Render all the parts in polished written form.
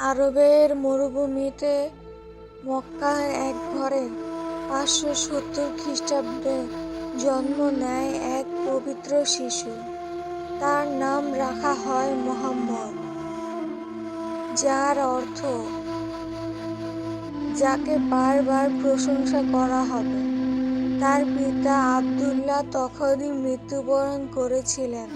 আরবের মরুভূমিতে মক্কার এক ঘরে 570 খ্রিস্টাব্দে জন্ম নেয় এক পবিত্র শিশু। তার নাম রাখা হয় মুহাম্মদ, যার অর্থ যাকে বারবার প্রশংসা করা হবে। তার পিতা আব্দুল্লাহ তখনই মৃত্যুবরণ করেছিলেন,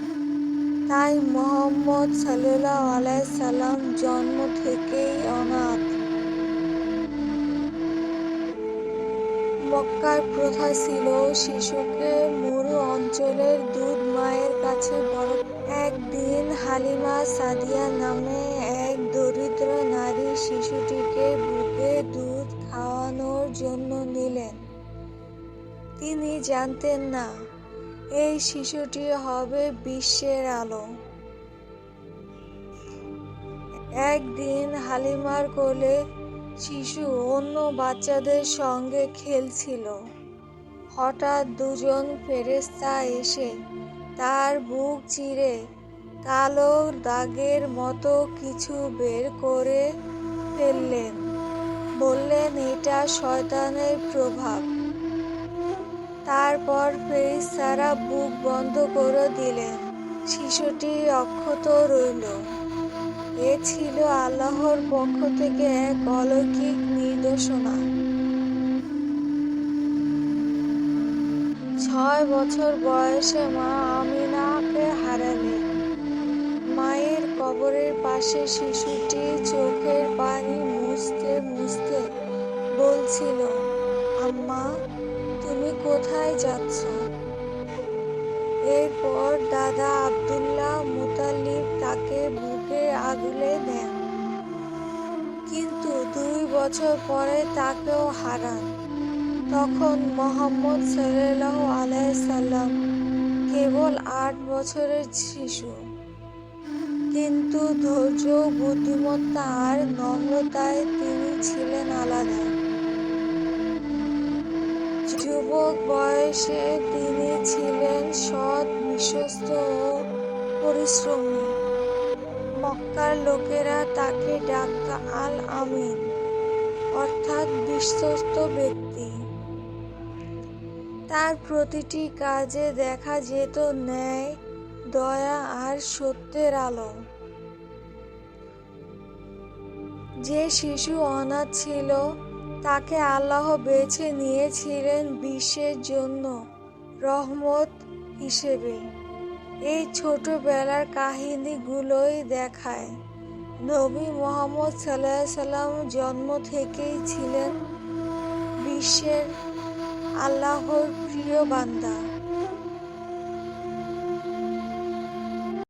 তাই মুহাম্মদ সাল্লাল্লাহু আলাইহি সাল্লাম জন্ম থেকেই অনাথ। মক্কার প্রথা ছিল শিশুকে মরু অঞ্চলের দুধ মায়ের কাছে বড়। একদিন হালিমা সাদিয়া নামে এক দরিদ্র নারী শিশুটিকে বুকে দুধ খাওয়ানোর জন্য নিলেন। তিনি জানতেন না এই শিশুটি হবে বিশ্বের আলো। একদিন হালিমার কোলে শিশু অন্য বাচ্চাদের সঙ্গে খেলছিল। হঠাৎ দুজন ফেরেশতা এসে তার বুক চিরে কালো দাগের মতো কিছু বের করে ফেললেন। বললেন, এটা শয়তানের প্রভাব। তারপর ফেরেশতারা বুক বন্ধ করে দিলেন। শিশুটি অক্ষত রইল। এ ছিল আল্লাহর পক্ষ থেকে এক অলৌকিক নির্দেশনা। 6 বছর বয়সে মা আমিনাকে হারালেন। মায়ের কবরের পাশে শিশুটি চোখের পানি মুছতে মুছতে বলছিল, আম্মা, তুমি কোথায় যাচ্ছ? এরপর দাদা আব্দুল্লাহ মুতাল্লিব তাকে বুকে আগলে নেন, কিন্তু 2 বছর পরে তাকেও হারান। তখন মুহাম্মদ সাল্লাল্লাহু আলাইহি সাল্লাম কেবল 8 বছরের শিশু, কিন্তু ধৈর্য, বুদ্ধিমত্তা আর নম্রতায় তিনি ছিলেন আলাদা। যুবক বয়সে তিনি ছিলেন সৎ, বিশ্বস্ত ও পরিশ্রমী। মক্কার লোকেরা তাকে ডাকত আল আমিন, অর্থাৎ বিশ্বস্ত ব্যক্তি। তার প্রতিটি কাজে দেখা যেত ন্যায়, দয়া আর সত্যের আলো। যে শিশু অনাথ ছিল তাকে আল্লাহ বেছে নিয়েছিলেন বিশ্বের জন্য রহমত হিসেবে। এই ছোটবেলার কাহিনীগুলোই দেখায় নবী মুহাম্মদ সাল্লাল্লাহু আলাইহি সাল্লাম জন্ম থেকেই ছিলেন বিশ্বের আল্লাহর প্রিয় বান্দা।